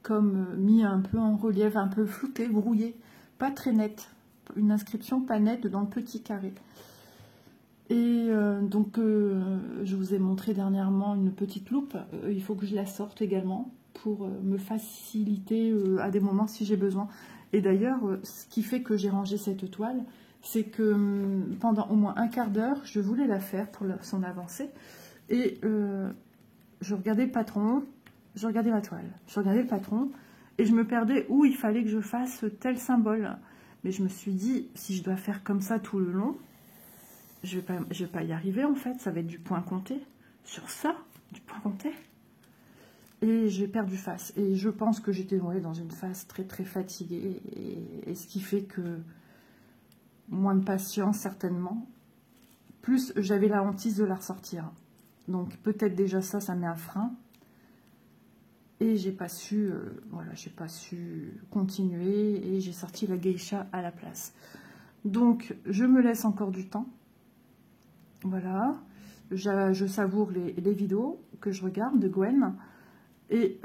comme mis un peu en relief, un peu flouté, brouillé, pas très net, une inscription pas nette dans le petit carré. Et donc je vous ai montré dernièrement une petite loupe, il faut que je la sorte également pour me faciliter à des moments si j'ai besoin. Et d'ailleurs, ce qui fait que j'ai rangé cette toile, c'est que pendant au moins un quart d'heure, je voulais la faire pour son avancée. Et je regardais le patron, je regardais ma toile, je regardais le patron, et je me perdais où il fallait que je fasse tel symbole. Mais je me suis dit, si je dois faire comme ça tout le long, je vais pas y arriver en fait, ça va être du point compté. Sur ça, du point compté. Et j'ai perdu face. Et je pense que j'étais dans une phase très très fatiguée. Et ce qui fait que moins de patience certainement. Plus j'avais la hantise de la ressortir. Donc peut-être déjà ça met un frein. Et j'ai pas su, voilà, j'ai pas su continuer. Et j'ai sorti la geisha à la place. Donc je me laisse encore du temps. Voilà. Je savoure les vidéos que je regarde de Gwen. Et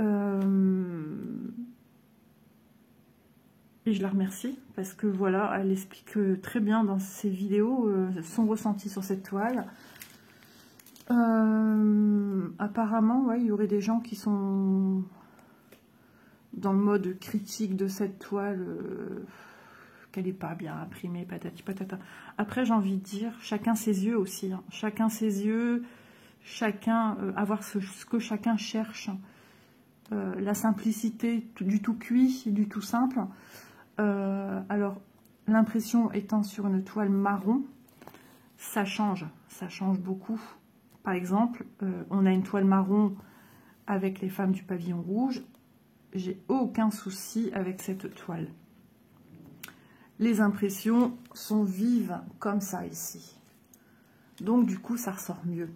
je la remercie parce que voilà, elle explique très bien dans ses vidéos son ressenti sur cette toile. Apparemment, ouais, il y aurait des gens qui sont dans le mode critique de cette toile, qu'elle n'est pas bien imprimée, patati patata. Après, j'ai envie de dire, chacun ses yeux aussi. Hein. Chacun ses yeux, chacun avoir ce que chacun cherche. La simplicité du tout cuit, du tout simple. Alors, l'impression étant sur une toile marron, ça change beaucoup. Par exemple, on a une toile marron avec les femmes du pavillon rouge. J'ai aucun souci avec cette toile. Les impressions sont vives comme ça ici. Donc, du coup, ça ressort mieux.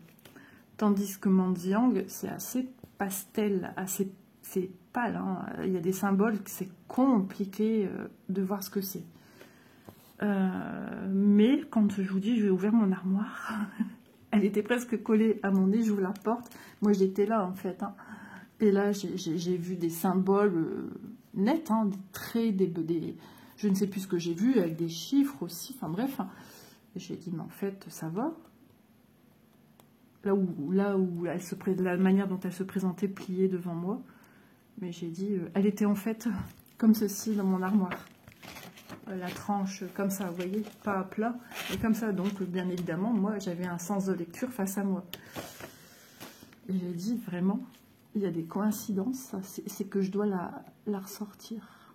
Tandis que Mendiang, c'est assez pastel, assez... C'est pâle, hein. Il y a des symboles que c'est compliqué de voir ce que c'est. Mais quand je vous dis, je vais ouvrir mon armoire, elle était presque collée à mon nez, j'ouvre la porte. Moi, j'étais là, en fait. Hein. Et là, j'ai vu des symboles nets, hein, des traits, je ne sais plus ce que j'ai vu, avec des chiffres aussi. Enfin bref, hein. J'ai dit, mais en fait, ça va. Là où elle la manière dont elle se présentait pliée devant moi. Mais j'ai dit, elle était en fait comme ceci dans mon armoire. La tranche comme ça, vous voyez, pas à plat, mais comme ça. Donc, bien évidemment, moi, j'avais un sens de lecture face à moi. Et j'ai dit, vraiment, il y a des coïncidences, c'est que je dois la ressortir.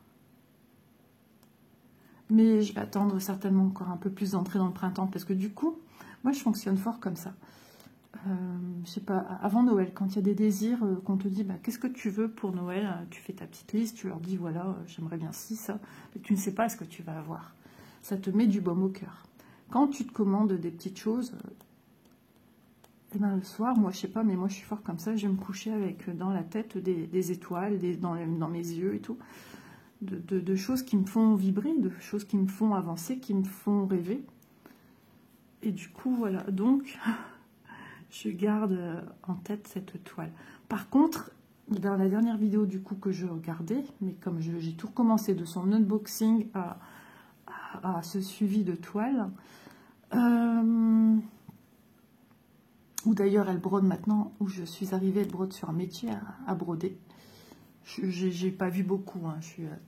Mais je vais attendre certainement encore un peu plus d'entrée dans le printemps, parce que du coup, moi, je fonctionne fort comme ça. Je sais pas, avant Noël, quand il y a des désirs, qu'on te dit, bah, qu'est-ce que tu veux pour Noël? Tu fais ta petite liste, tu leur dis, voilà, j'aimerais bien ci, ça, mais tu ne sais pas ce que tu vas avoir. Ça te met du baume au cœur. Quand tu te commandes des petites choses, et ben, le soir, moi, je sais pas, mais moi, je suis fort comme ça, je vais me coucher avec dans la tête des étoiles, dans mes yeux et tout, de choses qui me font vibrer, de choses qui me font avancer, qui me font rêver. Et du coup, voilà, donc... Je garde en tête cette toile. Par contre, dans la dernière vidéo du coup que je regardais, mais comme j'ai tout recommencé de son unboxing à ce suivi de toile, où d'ailleurs elle brode maintenant, où je suis arrivée, elle brode sur un métier à broder. J'ai pas vu beaucoup, hein. Je suis à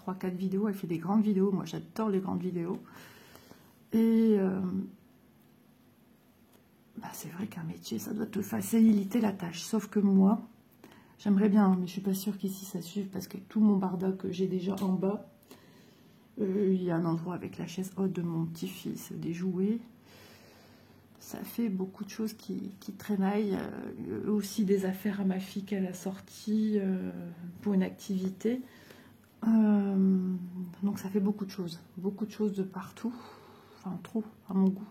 3-4 vidéos, elle fait des grandes vidéos, moi j'adore les grandes vidéos. Et... bah, c'est vrai qu'un métier, ça doit te faciliter la tâche. Sauf que moi, j'aimerais bien, mais je suis pas sûre qu'ici ça suive, parce que tout mon barda que j'ai déjà en bas, il y a un endroit avec la chaise haute de mon petit-fils, des jouets. Ça fait beaucoup de choses qui traînaillent. Aussi des affaires à ma fille qu'elle a sorties pour une activité. Donc ça fait beaucoup de choses de partout. Enfin, trop, à mon goût.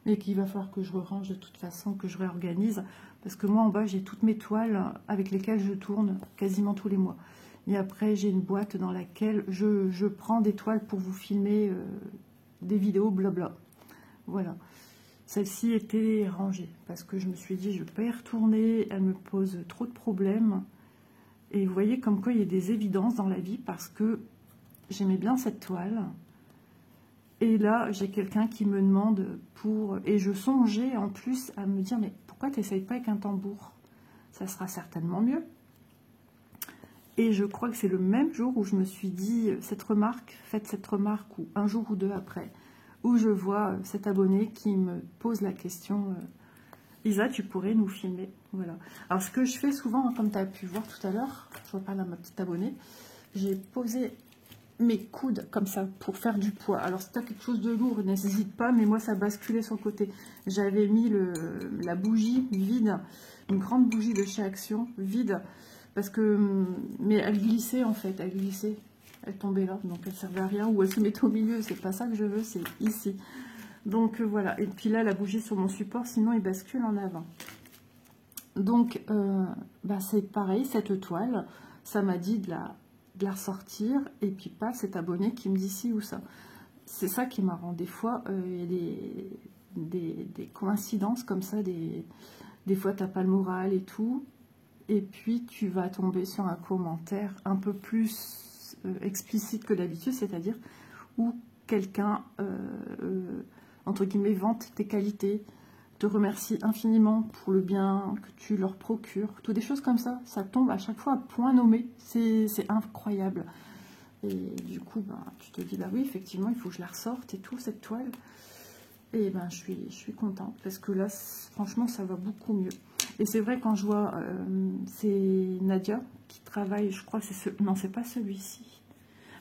Mais qu'il va falloir que je range de toute façon, que je réorganise. Parce que moi, en bas, j'ai toutes mes toiles avec lesquelles je tourne quasiment tous les mois. Et après, j'ai une boîte dans laquelle je prends des toiles pour vous filmer des vidéos, blabla. Voilà. Celle-ci était rangée parce que je me suis dit, je ne vais pas y retourner. Elle me pose trop de problèmes. Et vous voyez comme quoi il y a des évidences dans la vie parce que j'aimais bien cette toile. Et là, j'ai quelqu'un qui me demande pour... Et je songeais en plus à me dire, mais pourquoi tu n'essayes pas avec un tambour? Ça sera certainement mieux. Et je crois que c'est le même jour où je me suis dit cette remarque, faites cette remarque, ou un jour ou deux après, où je vois cet abonné qui me pose la question, Isa, tu pourrais nous filmer. Voilà. Alors, ce que je fais souvent, comme tu as pu voir tout à l'heure, je reparle à ma petite abonnée, j'ai posé mes coudes comme ça pour faire du poids. Alors, si tu as quelque chose de lourd, n'hésite pas, mais moi, ça basculait sur le côté. J'avais mis la bougie vide, une grande bougie de chez Action, vide, parce que... Mais elle glissait, en fait, elle glissait. Elle tombait là, donc elle servait à rien. Ou elle se mettait au milieu, c'est pas ça que je veux, c'est ici. Donc voilà, et puis là la bougie sur mon support, sinon il bascule en avant. Donc c'est pareil, cette toile, ça m'a dit de la ressortir, et puis pas cet abonné qui me dit ci ou ça. C'est ça qui est marrant, des fois il y a des coïncidences comme ça, des fois t'as pas le moral et tout, et puis tu vas tomber sur un commentaire un peu plus explicite que d'habitude, c'est-à-dire où quelqu'un, entre guillemets, vante tes qualités, te remercie infiniment pour le bien que tu leur procures, toutes des choses comme ça, ça tombe à chaque fois à point nommé, c'est incroyable. Et du coup, tu te dis, bah oui, effectivement, il faut que je la ressorte et tout, cette toile. Et je suis contente, parce que là, franchement, ça va beaucoup mieux. Et c'est vrai, quand je vois, c'est Nadia qui travaille, je crois que c'est ce... Non, c'est pas celui-ci.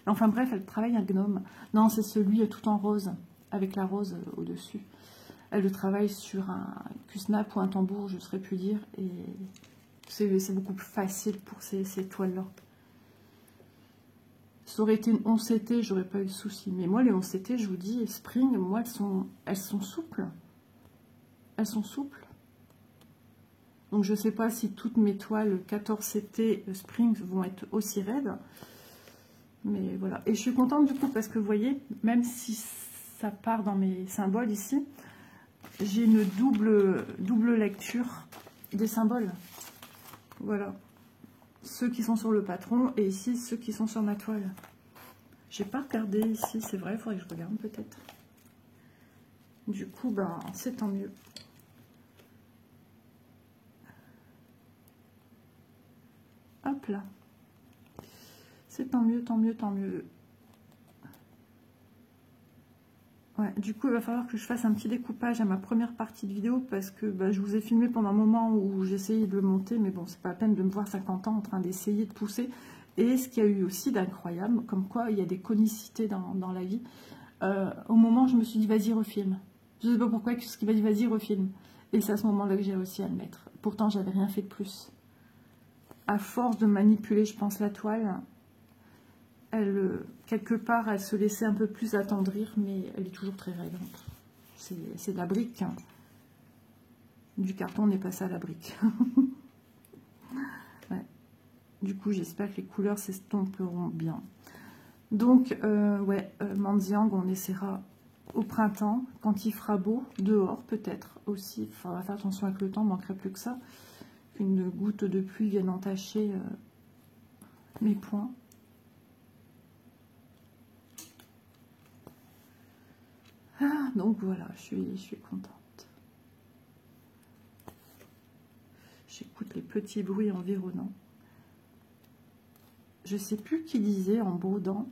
Enfin bref, elle travaille un gnome. Non, c'est celui tout en rose, avec la rose au-dessus. Elle le travaille sur un Q-snap ou un tambour, je ne saurais plus dire. Et c'est beaucoup plus facile pour ces toiles-là. Ça aurait été une 11CT, j'aurais pas eu de souci. Mais moi, les 11CT, je vous dis, Spring, moi, elles sont souples. Elles sont souples. Donc, je ne sais pas si toutes mes toiles 14CT Spring vont être aussi raides. Mais voilà. Et je suis contente du coup, parce que vous voyez, même si ça part dans mes symboles ici, j'ai une double lecture des symboles. Voilà. Ceux qui sont sur le patron et ici ceux qui sont sur ma toile. J'ai pas regardé ici, c'est vrai, il faudrait que je regarde peut-être. Du coup, c'est tant mieux. Hop là. C'est tant mieux, tant mieux, tant mieux. Ouais, du coup, il va falloir que je fasse un petit découpage à ma première partie de vidéo, parce que je vous ai filmé pendant un moment où j'essayais de le monter, mais bon, c'est pas la peine de me voir 50 ans en train d'essayer de pousser. Et ce qu'il y a eu aussi d'incroyable, comme quoi il y a des conicités dans la vie, au moment où je me suis dit, vas-y, refilme. Je sais pas pourquoi, ce qui m'a dit, vas-y, refilme. Et c'est à ce moment-là que j'ai réussi à le mettre. Pourtant, j'avais rien fait de plus. À force de manipuler, je pense, la toile, elle, quelque part, elle se laissait un peu plus attendrir, mais elle est toujours très raide. C'est de la brique. Hein. Du carton, on est passé à la brique. Ouais. Du coup, j'espère que les couleurs s'estomperont bien. Donc, Mendiang, on essaiera au printemps, quand il fera beau, dehors peut-être aussi. Il faudra faire attention avec le temps, il ne manquerait plus que ça. Qu'une goutte de pluie vienne entacher mes points. Ah, donc voilà, je suis contente. J'écoute les petits bruits environnants. Je sais plus qui disait en brodant.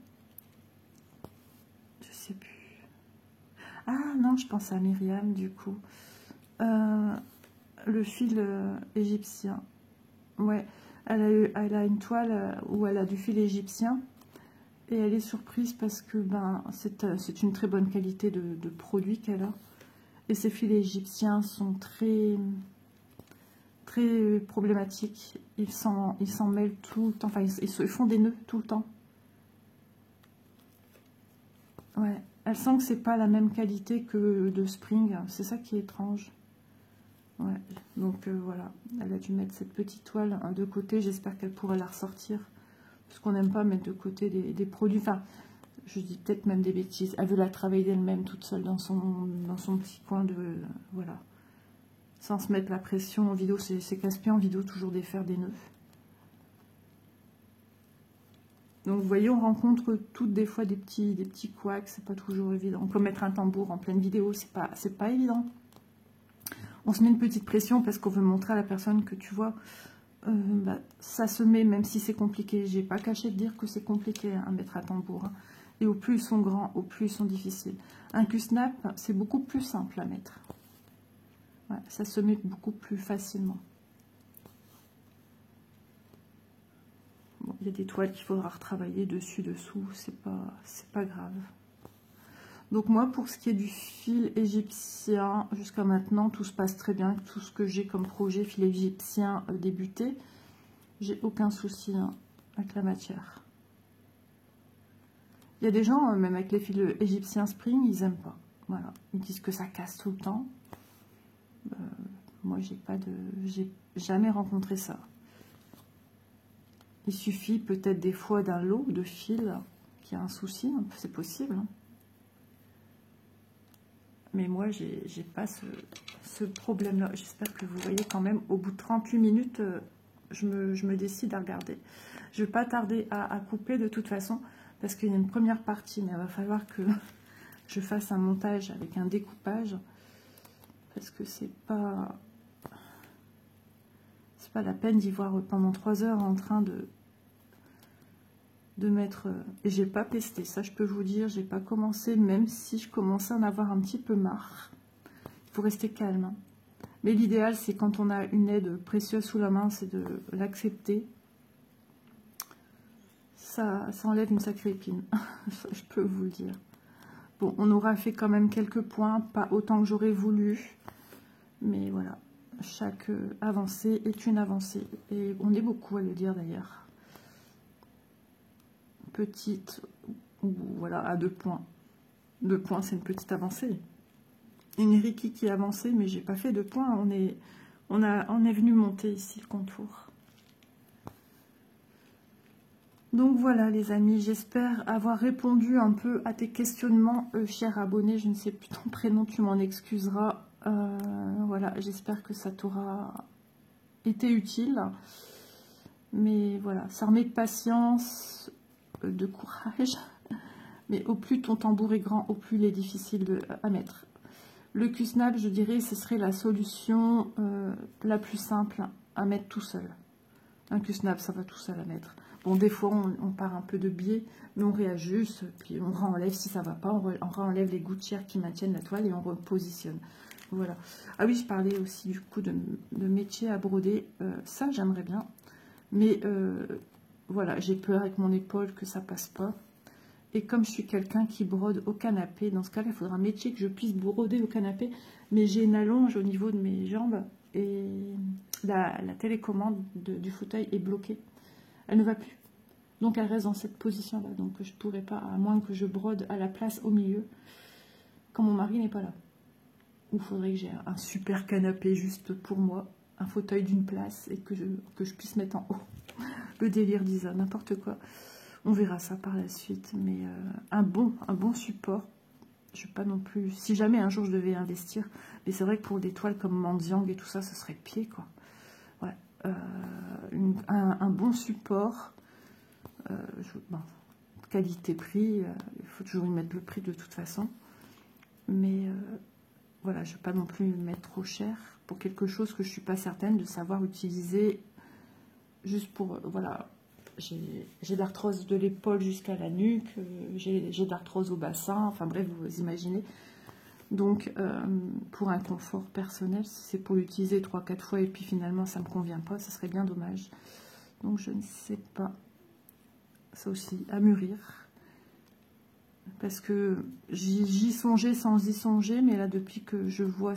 Je sais plus. Ah non, je pense à Myriam du coup. Le fil égyptien. Ouais, elle a une toile où elle a du fil égyptien. Et elle est surprise parce que c'est une très bonne qualité de produit qu'elle a. Et ces fils égyptiens sont très problématiques. Ils s'en mêlent tout le temps. Enfin, ils font des nœuds tout le temps. Ouais. Elle sent que c'est pas la même qualité que de Spring. C'est ça qui est étrange. Ouais. Donc voilà. Elle a dû mettre cette petite toile de côté. J'espère qu'elle pourra la ressortir. Parce qu'on n'aime pas mettre de côté des produits. Enfin, je dis peut-être même des bêtises. Elle veut la travailler d'elle-même toute seule dans son petit coin de... Voilà. Sans se mettre la pression en vidéo. C'est casse-pied en vidéo, toujours défaire des nœuds. Donc vous voyez, on rencontre toutes des fois des petits couacs. C'est pas toujours évident. Comme mettre un tambour en pleine vidéo, c'est pas évident. On se met une petite pression parce qu'on veut montrer à la personne que tu vois... ça se met, même si c'est compliqué. J'ai pas caché de dire que c'est compliqué à mettre à tambour. Hein. Et au plus ils sont grands, au plus ils sont difficiles. Un Q-snap, c'est beaucoup plus simple à mettre. Ouais, ça se met beaucoup plus facilement. Bon, il y a des toiles qu'il faudra retravailler dessus, dessous, c'est pas grave. Donc moi, pour ce qui est du fil égyptien, jusqu'à maintenant, tout se passe très bien. Tout ce que j'ai comme projet fil égyptien débuté, j'ai aucun souci hein, avec la matière. Il y a des gens, même avec les fils égyptiens spring, ils n'aiment pas. Voilà, ils disent que ça casse tout le temps. Moi, j'ai jamais rencontré ça. Il suffit peut-être des fois d'un lot de fils qui a un souci, c'est possible. Hein. Mais moi, j'ai pas ce problème-là. J'espère que vous voyez quand même, au bout de 38 minutes, je me décide à regarder. Je ne vais pas tarder à couper de toute façon, parce qu'il y a une première partie, mais il va falloir que je fasse un montage avec un découpage, parce que c'est pas la peine d'y voir pendant 3 heures en train de mettre... Et j'ai pas pesté, ça je peux vous dire, j'ai pas commencé, même si je commençais à en avoir un petit peu marre. Il faut rester calme. Hein. Mais l'idéal, c'est quand on a une aide précieuse sous la main, c'est de l'accepter. Ça enlève une sacrée épine, ça, je peux vous le dire. Bon, on aura fait quand même quelques points, pas autant que j'aurais voulu, mais voilà. Chaque avancée est une avancée. Et on est beaucoup à le dire d'ailleurs. Petite, ou voilà, à 2 points. 2 points, c'est une petite avancée. Une Riki qui est avancée, mais j'ai pas fait 2 points. On est venu monter ici le contour. Donc voilà les amis, j'espère avoir répondu un peu à tes questionnements, cher abonné. Je ne sais plus ton prénom, tu m'en excuseras. Voilà, j'espère que ça t'aura été utile. Mais voilà, ça remet de patience, de courage. Mais au plus ton tambour est grand, au plus il est difficile à mettre. Le Q-snap, je dirais, ce serait la solution la plus simple à mettre tout seul. Un Q-snap, ça va tout seul à mettre. Bon, des fois, on part un peu de biais, mais on réajuste, puis on renlève si ça va pas, on renlève les gouttières qui maintiennent la toile et on repositionne. Voilà. Ah oui, je parlais aussi du coup de métier à broder. Ça, j'aimerais bien. Mais voilà, j'ai peur avec mon épaule que ça passe pas. Et comme je suis quelqu'un qui brode au canapé, dans ce cas-là, il faudra un métier que je puisse broder au canapé. Mais j'ai une allonge au niveau de mes jambes et la télécommande du fauteuil est bloquée. Elle ne va plus. Donc elle reste dans cette position-là. Donc je ne pourrais pas, à moins que je brode à la place au milieu, quand mon mari n'est pas là. Ou il faudrait que j'ai un super canapé juste pour moi, un fauteuil d'une place et que je puisse mettre en haut. Le délire d'Isa, n'importe quoi. On verra ça par la suite. Mais un bon support. Je ne vais pas non plus... Si jamais un jour je devais investir, mais c'est vrai que pour des toiles comme Mendiang et tout ça, ce serait le pied, quoi. Ouais. Un bon support. Bon, qualité-prix, il faut toujours y mettre le prix de toute façon. Mais voilà, je ne vais pas non plus mettre trop cher pour quelque chose que je ne suis pas certaine de savoir utiliser juste pour... voilà, j'ai de l'arthrose de l'épaule jusqu'à la nuque, j'ai de l'arthrose au bassin, enfin bref, vous imaginez. Donc, pour un confort personnel, si c'est pour l'utiliser 3-4 fois et puis finalement ça ne me convient pas, ça serait bien dommage. Donc, je ne sais pas. Ça aussi, à mûrir. Parce que j'y songeais sans y songer, mais là, depuis que je vois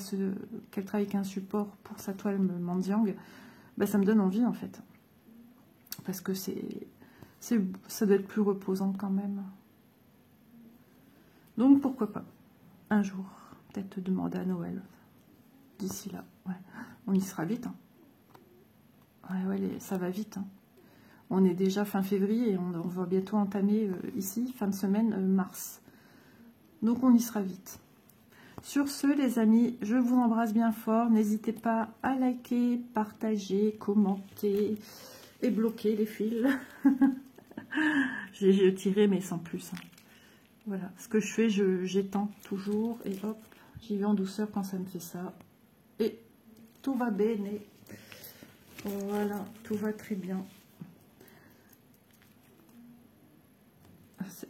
qu'elle travaille avec un support pour sa toile Mendiang, bah, ça me donne envie, en fait. Parce que ça doit être plus reposant quand même. Donc, pourquoi pas, un jour, peut-être demander à Noël. D'ici là, ouais. On y sera vite. Hein. Ouais, ça va vite. Hein. On est déjà fin février et on va bientôt entamer ici, fin de semaine, mars. Donc on y sera vite. Sur ce, les amis, je vous embrasse bien fort. N'hésitez pas à liker, partager, commenter et bloquer les fils. J'ai tiré, mais sans plus. Hein. Voilà, ce que je fais, j'étends toujours et hop, j'y vais en douceur quand ça me fait ça. Et tout va bien. Voilà, tout va très bien.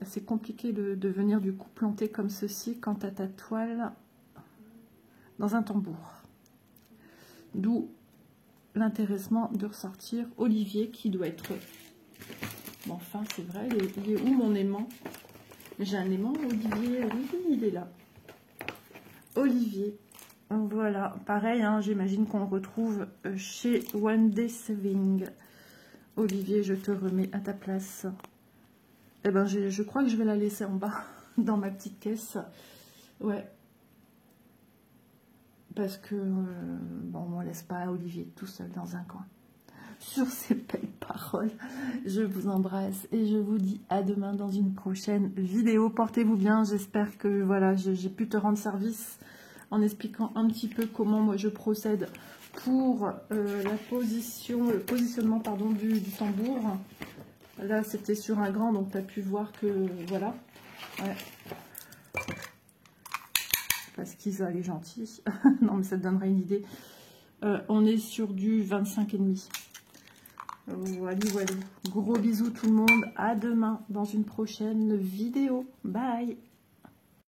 C'est compliqué de venir du coup planter comme ceci quand tu as ta toile dans un tambour. D'où l'intéressement de ressortir Olivier qui doit être... Bon, enfin, c'est vrai, il est où mon aimant? J'ai un aimant, Olivier. Oui, il est là. Olivier. Voilà, pareil, hein, j'imagine qu'on le retrouve chez One Day Saving. Olivier, je te remets à ta place. Eh ben, je crois que je vais la laisser en bas, dans ma petite caisse. Ouais. Parce que, bon, on ne laisse pas Olivier tout seul dans un coin. Sur ces belles paroles, je vous embrasse et je vous dis à demain dans une prochaine vidéo. Portez-vous bien, j'espère que, voilà, j'ai pu te rendre service en expliquant un petit peu comment moi je procède pour le positionnement pardon, du tambour. Là c'était sur un grand, donc tu as pu voir que voilà. Ouais. Parce qu'Isa elle est gentille. Non mais ça te donnera une idée. On est sur du 25,5. Voilà, voilà. Gros bisous tout le monde. À demain dans une prochaine vidéo. Bye.